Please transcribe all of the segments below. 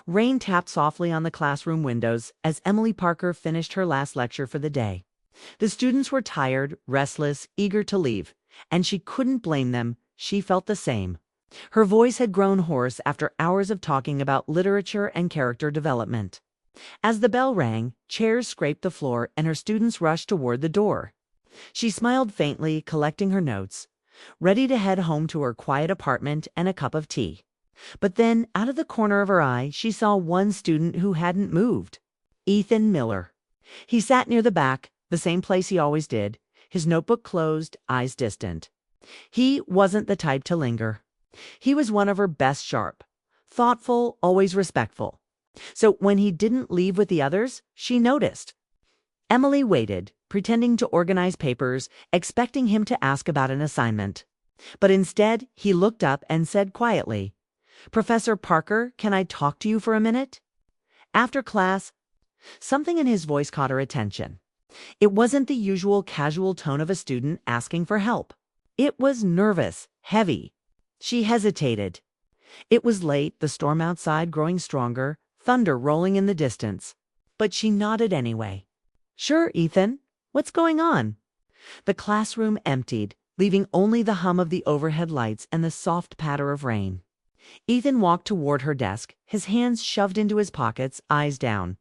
Rain tapped softly on the classroom windows as Emily Parker finished her last lecture for the day. The students were tired, restless, eager to leave, and she couldn't blame them. She felt the same. Her voice had grown hoarse after hours of talking about literature and character development. As the bell rang, chairs scraped the floor and her students rushed toward the door. She smiled faintly, collecting her notes, ready to head home to her quiet apartment and a cup of tea. But then, out of the corner of her eye, she saw one student who hadn't moved. Ethan Miller. He sat near the back, the same place he always did, his notebook closed, eyes distant. He wasn't the type to linger. He was one of her best sharp, thoughtful, always respectful. So when he didn't leave with the others, she noticed. Emily waited, pretending to organize papers, expecting him to ask about an assignment. But instead, he looked up and said quietly, "Professor Parker, can I talk to you for a minute?" After class, something in his voice caught her attention. It wasn't the usual casual tone of a student asking for help. It was nervous, heavy. She hesitated. It was late, the storm outside growing stronger, thunder rolling in the distance. But she nodded anyway. "Sure, Ethan. What's going on?" The classroom emptied, leaving only the hum of the overhead lights and the soft patter of rain. Ethan walked toward her desk, his hands shoved into his pockets, eyes down.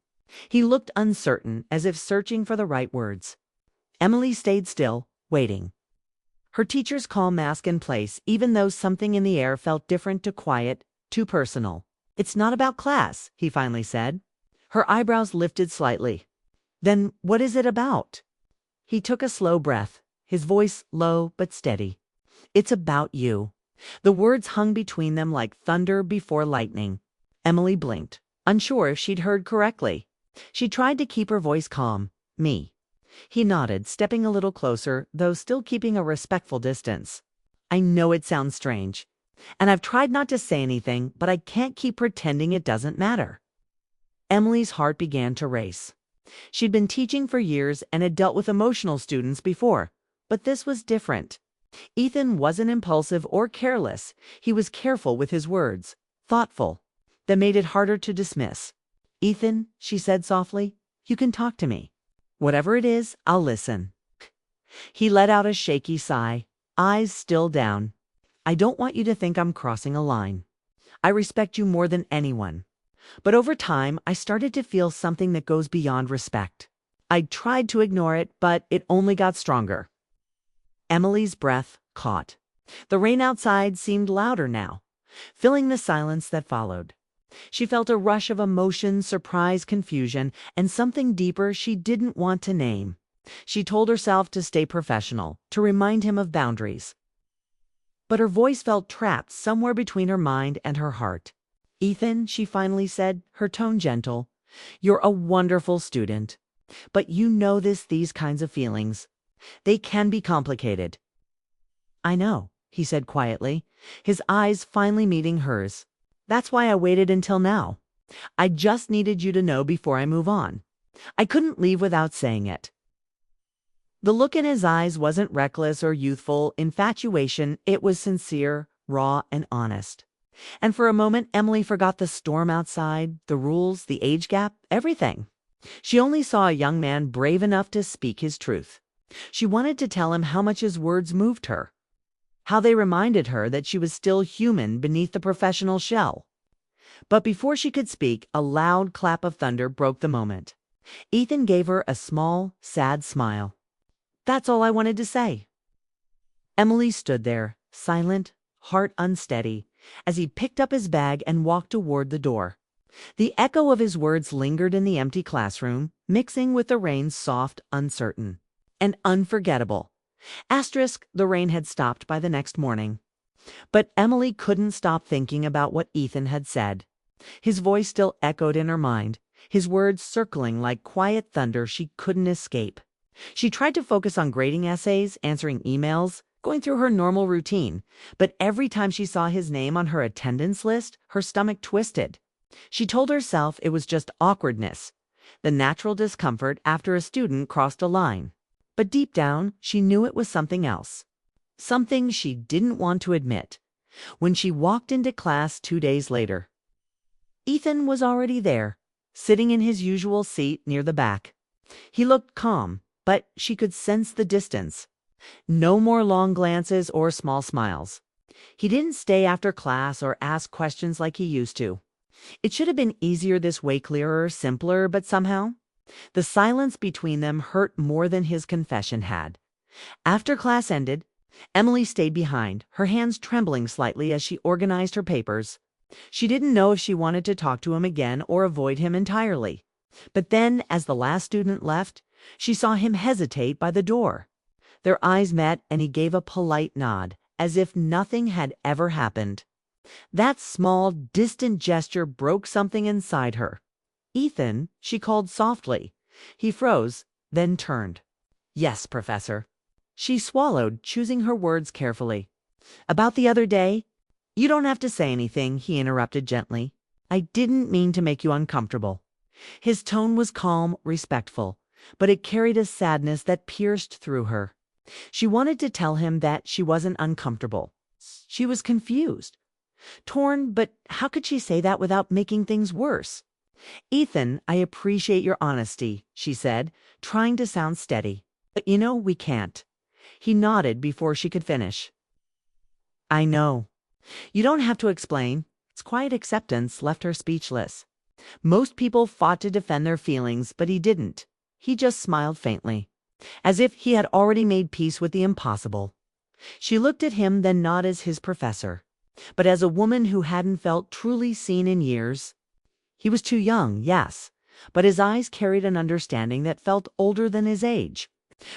He looked uncertain, as if searching for the right words. Emily stayed still, waiting. Her teacher's calm mask in place, even though something in the air felt different, too quiet, too personal. "It's not about class," he finally said. Her eyebrows lifted slightly. "Then what is it about?" He took a slow breath, his voice low but steady. "It's about you." The words hung between them like thunder before lightning. Emily blinked, unsure if she'd heard correctly. She tried to keep her voice calm. "Me." He nodded, stepping a little closer, though still keeping a respectful distance. "I know it sounds strange, and I've tried not to say anything, but I can't keep pretending it doesn't matter." Emily's heart began to race. She'd been teaching for years and had dealt with emotional students before, but this was different. Ethan wasn't impulsive or careless. He was careful with his words, thoughtful. That made it harder to dismiss. "Ethan," she said softly, "you can talk to me. Whatever it is, I'll listen." He let out a shaky sigh, eyes still down. "I don't want you to think I'm crossing a line. I respect you more than anyone. But over time, I started to feel something that goes beyond respect. I tried to ignore it, but it only got stronger." Emily's breath caught. The rain outside seemed louder now, filling the silence that followed. She felt a rush of emotion, surprise, confusion, and something deeper she didn't want to name. She told herself to stay professional, to remind him of boundaries. But her voice felt trapped somewhere between her mind and her heart. "Ethan," she finally said, her tone gentle, "you're a wonderful student. But you know these kinds of feelings. They can be complicated." "I know," he said quietly, his eyes finally meeting hers. "That's why I waited until now. I just needed you to know before I move on. I couldn't leave without saying it." The look in his eyes wasn't reckless or youthful infatuation. It was sincere, raw, and honest. And for a moment, Emily forgot the storm outside, the rules, the age gap, everything. She only saw a young man brave enough to speak his truth. She wanted to tell him how much his words moved her, how they reminded her that she was still human beneath the professional shell. But before she could speak, a loud clap of thunder broke the moment. Ethan gave her a small, sad smile. "That's all I wanted to say." Emily stood there, silent, heart unsteady, as he picked up his bag and walked toward the door. The echo of his words lingered in the empty classroom, mixing with the rain's soft, uncertain, and unforgettable. The rain had stopped by the next morning. But Emily couldn't stop thinking about what Ethan had said. His voice still echoed in her mind, his words circling like quiet thunder she couldn't escape. She tried to focus on grading essays, answering emails, going through her normal routine, but every time she saw his name on her attendance list, her stomach twisted. She told herself it was just awkwardness, the natural discomfort after a student crossed a line. But deep down, she knew it was something else. Something she didn't want to admit. When she walked into class 2 days later, Ethan was already there, sitting in his usual seat near the back. He looked calm, but she could sense the distance. No more long glances or small smiles. He didn't stay after class or ask questions like he used to. It should have been easier this way, clearer, simpler, but somehow, the silence between them hurt more than his confession had. After class ended, Emily stayed behind, her hands trembling slightly as she organized her papers. She didn't know if she wanted to talk to him again or avoid him entirely. But then, as the last student left, she saw him hesitate by the door. Their eyes met, and he gave a polite nod, as if nothing had ever happened. That small, distant gesture broke something inside her. "Ethan," she called softly. He froze, then turned. "Yes, Professor." She swallowed, choosing her words carefully. "About the other day?" "You don't have to say anything," he interrupted gently. "I didn't mean to make you uncomfortable." His tone was calm, respectful, but it carried a sadness that pierced through her. She wanted to tell him that she wasn't uncomfortable. She was confused, torn, but how could she say that without making things worse? "Ethan, I appreciate your honesty," she said, trying to sound steady. "But we can't." He nodded before she could finish. "I know. You don't have to explain." His quiet acceptance left her speechless. Most people fought to defend their feelings, but he didn't. He just smiled faintly, as if he had already made peace with the impossible. She looked at him, then not as his professor, but as a woman who hadn't felt truly seen in years. He was too young, yes, but his eyes carried an understanding that felt older than his age.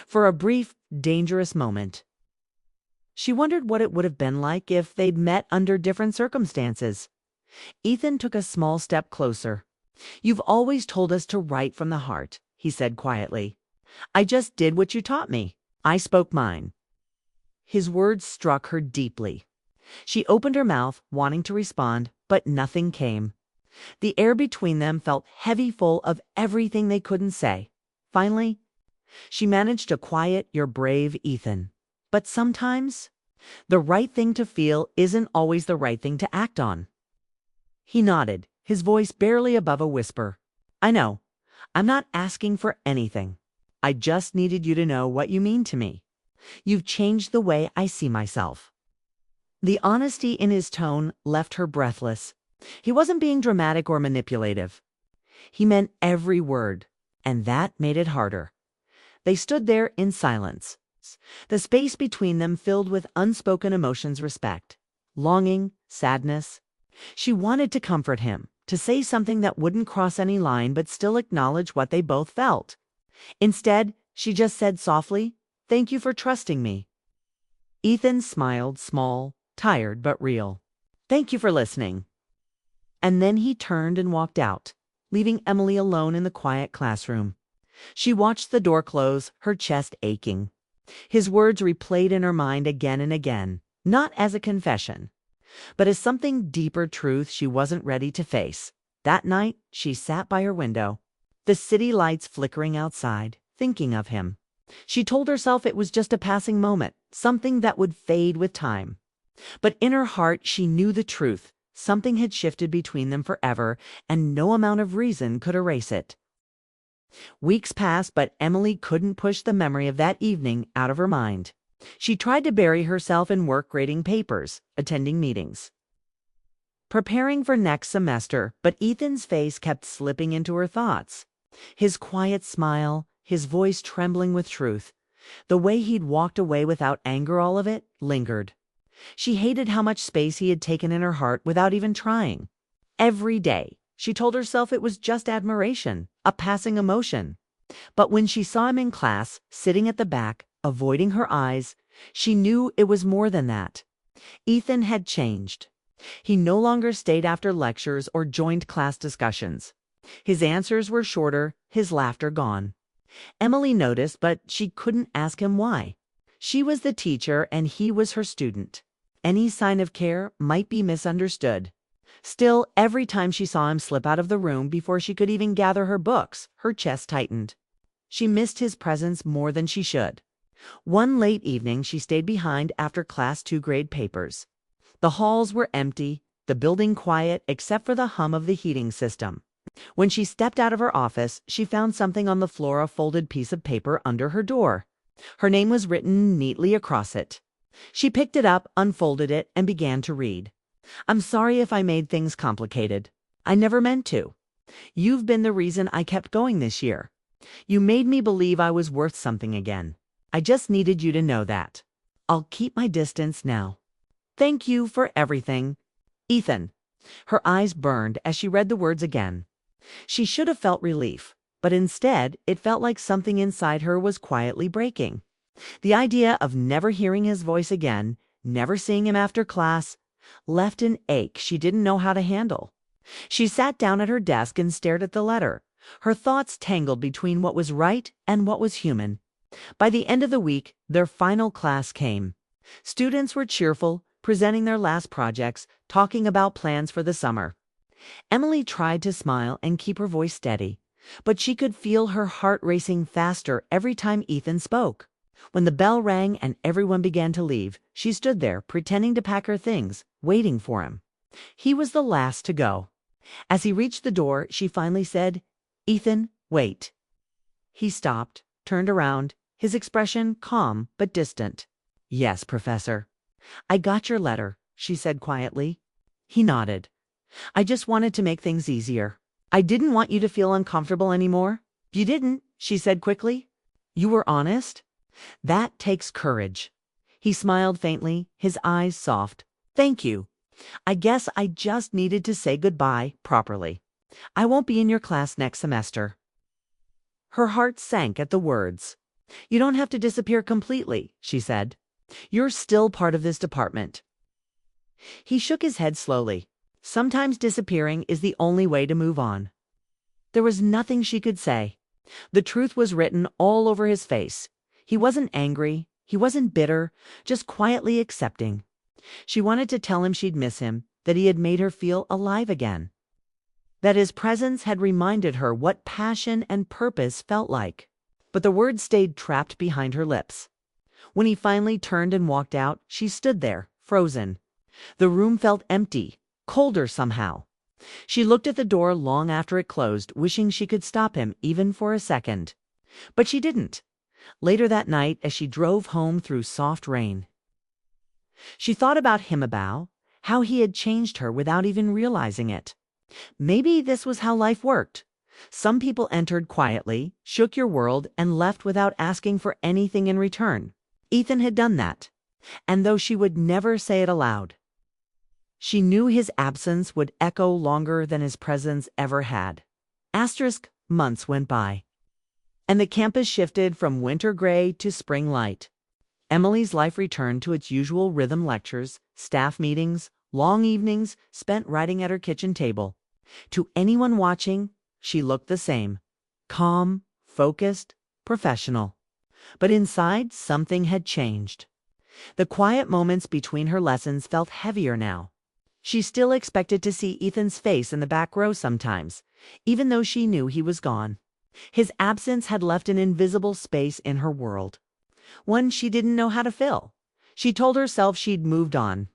For a brief, dangerous moment, she wondered what it would have been like if they'd met under different circumstances. Ethan took a small step closer. "You've always told us to write from the heart," he said quietly. "I just did what you taught me. I spoke mine." His words struck her deeply. She opened her mouth, wanting to respond, but nothing came. The air between them felt heavy, full of everything they couldn't say. Finally, she managed to quiet, "You're brave, Ethan. But sometimes, the right thing to feel isn't always the right thing to act on." He nodded, his voice barely above a whisper. "I know. I'm not asking for anything. I just needed you to know what you mean to me. You've changed the way I see myself." The honesty in his tone left her breathless. He wasn't being dramatic or manipulative. He meant every word, and that made it harder. They stood there in silence, the space between them filled with unspoken emotions, respect, longing, sadness. She wanted to comfort him, to say something that wouldn't cross any line but still acknowledge what they both felt. Instead, she just said softly, "Thank you for trusting me." Ethan smiled, small, tired but real. "Thank you for listening." And then he turned and walked out, leaving Emily alone in the quiet classroom. She watched the door close, her chest aching. His words replayed in her mind again and again, not as a confession, but as something deeper, truth she wasn't ready to face. That night, she sat by her window, the city lights flickering outside, thinking of him. She told herself it was just a passing moment, something that would fade with time. But in her heart, she knew the truth. Something had shifted between them forever, and no amount of reason could erase it. Weeks passed, but Emily couldn't push the memory of that evening out of her mind. She tried to bury herself in work, grading papers, attending meetings, preparing for next semester, but Ethan's face kept slipping into her thoughts. His quiet smile, his voice trembling with truth, the way he'd walked away without anger, all of it lingered. She hated how much space he had taken in her heart without even trying. Every day, she told herself it was just admiration, a passing emotion. But when she saw him in class, sitting at the back, avoiding her eyes, she knew it was more than that. Ethan had changed. He no longer stayed after lectures or joined class discussions. His answers were shorter, his laughter gone. Emily noticed, but she couldn't ask him why. She was the teacher and he was her student. Any sign of care might be misunderstood. Still, every time she saw him slip out of the room before she could even gather her books, her chest tightened. She missed his presence more than she should. One late evening, she stayed behind after class to grade papers. The halls were empty, the building quiet except for the hum of the heating system. When she stepped out of her office, she found something on the floor, a folded piece of paper under her door. Her name was written neatly across it. She picked it up, unfolded it, and began to read. "I'm sorry if I made things complicated. I never meant to. You've been the reason I kept going this year. You made me believe I was worth something again. I just needed you to know that. I'll keep my distance now. Thank you for everything. Ethan." Her eyes burned as she read the words again. She should have felt relief, but instead it felt like something inside her was quietly breaking. The idea of never hearing his voice again, never seeing him after class, left an ache she didn't know how to handle. She sat down at her desk and stared at the letter, her thoughts tangled between what was right and what was human. By the end of the week, their final class came. Students were cheerful, presenting their last projects, talking about plans for the summer. Emily tried to smile and keep her voice steady, but she could feel her heart racing faster every time Ethan spoke. When the bell rang and everyone began to leave, she stood there, pretending to pack her things, waiting for him. He was the last to go. As he reached the door, she finally said, "Ethan, wait." He stopped, turned around, his expression calm but distant. "Yes, Professor. I got your letter," she said quietly. He nodded. "I just wanted to make things easier. I didn't want you to feel uncomfortable anymore." "You didn't," she said quickly. "You were honest? That takes courage." He smiled faintly, his eyes soft. "Thank you. I guess I just needed to say goodbye properly. I won't be in your class next semester." Her heart sank at the words. "You don't have to disappear completely," she said. "You're still part of this department." He shook his head slowly. Sometimes disappearing is the only way to move on. There was nothing she could say. The truth was written all over his face. He wasn't angry. He wasn't bitter, just quietly accepting. She wanted to tell him she'd miss him, that he had made her feel alive again, that his presence had reminded her what passion and purpose felt like. But the words stayed trapped behind her lips. When he finally turned and walked out, she stood there, frozen. The room felt empty, colder somehow. She looked at the door long after it closed, wishing she could stop him even for a second. But she didn't. Later that night, as she drove home through soft rain, she thought about him, about how he had changed her without even realizing it. Maybe this was how life worked. Some people entered quietly, shook your world, and left without asking for anything in return. Ethan had done that. And though she would never say it aloud, she knew his absence would echo longer than his presence ever had. Months went by, and the campus shifted from winter gray to spring light. Emily's life returned to its usual rhythm: lectures, staff meetings, long evenings spent writing at her kitchen table. To anyone watching, she looked the same: calm, focused, professional. But inside, something had changed. The quiet moments between her lessons felt heavier now. She still expected to see Ethan's face in the back row sometimes, even though she knew he was gone. His absence had left an invisible space in her world, one she didn't know how to fill. She told herself she'd moved on,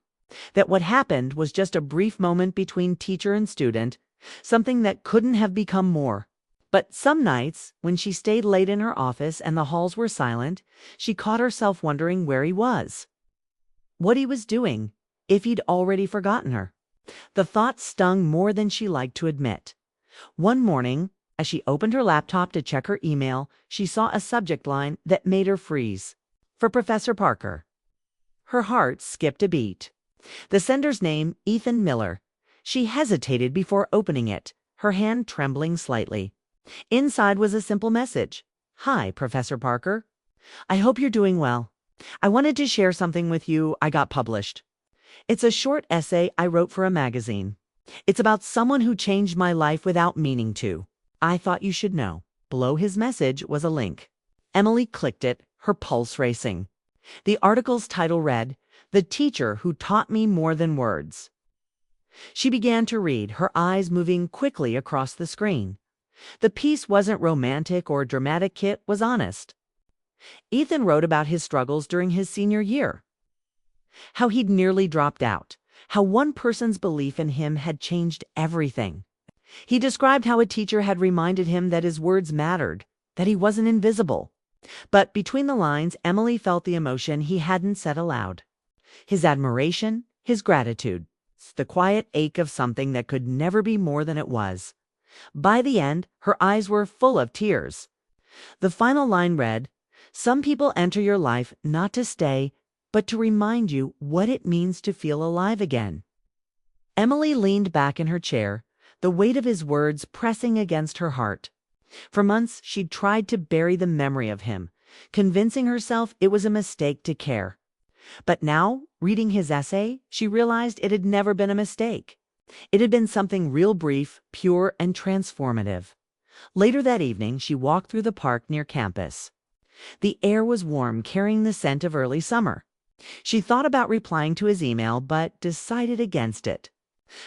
that what happened was just a brief moment between teacher and student, something that couldn't have become more. But some nights, when she stayed late in her office and the halls were silent, she caught herself wondering where he was, what he was doing, if he'd already forgotten her. The thought stung more than she liked to admit. One morning, as she opened her laptop to check her email, she saw a subject line that made her freeze. For Professor Parker. Her heart skipped a beat. The sender's name, Ethan Miller. She hesitated before opening it, her hand trembling slightly. Inside was a simple message. "Hi, Professor Parker. I hope you're doing well. I wanted to share something with you I got published. It's a short essay I wrote for a magazine. It's about someone who changed my life without meaning to. I thought you should know." Below his message was a link. Emily clicked it, her pulse racing. The article's title read, "The Teacher Who Taught Me More Than Words." She began to read, her eyes moving quickly across the screen. The piece wasn't romantic or dramatic, it was honest. Ethan wrote about his struggles during his senior year. How he'd nearly dropped out, how one person's belief in him had changed everything. He described how a teacher had reminded him that his words mattered, that he wasn't invisible. But between the lines, Emily felt the emotion he hadn't said aloud. His admiration, his gratitude, the quiet ache of something that could never be more than it was. By the end, her eyes were full of tears. The final line read, "Some people enter your life not to stay, but to remind you what it means to feel alive again." Emily leaned back in her chair, the weight of his words pressing against her heart. For months, she'd tried to bury the memory of him, convincing herself it was a mistake to care. But now, reading his essay, she realized it had never been a mistake. It had been something real brief, pure, and transformative. Later that evening, she walked through the park near campus. The air was warm, carrying the scent of early summer. She thought about replying to his email, but decided against it.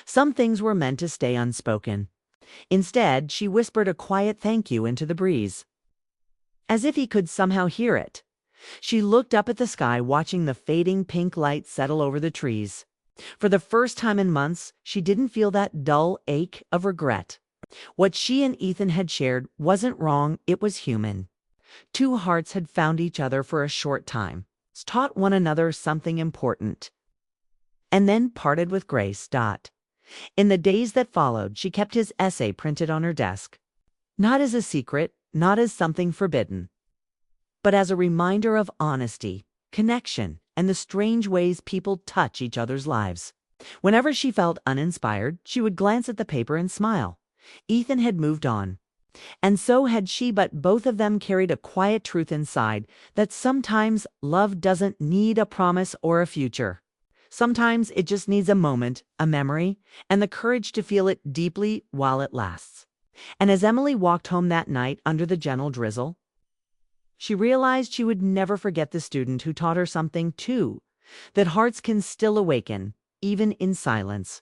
Some things were meant to stay unspoken. Instead, she whispered a quiet thank you into the breeze, as if he could somehow hear it. She looked up at the sky, watching the fading pink light settle over the trees. For the first time in months, she didn't feel that dull ache of regret. What she and Ethan had shared wasn't wrong, it was human. Two hearts had found each other for a short time, taught one another something important, and then parted with grace. In the days that followed, she kept his essay printed on her desk. Not as a secret, not as something forbidden, but as a reminder of honesty, connection, and the strange ways people touch each other's lives. Whenever she felt uninspired, she would glance at the paper and smile. Ethan had moved on, and so had she, but both of them carried a quiet truth inside that sometimes love doesn't need a promise or a future. Sometimes it just needs a moment, a memory, and the courage to feel it deeply while it lasts. And as Emily walked home that night under the gentle drizzle, she realized she would never forget the student who taught her something too, that hearts can still awaken, even in silence.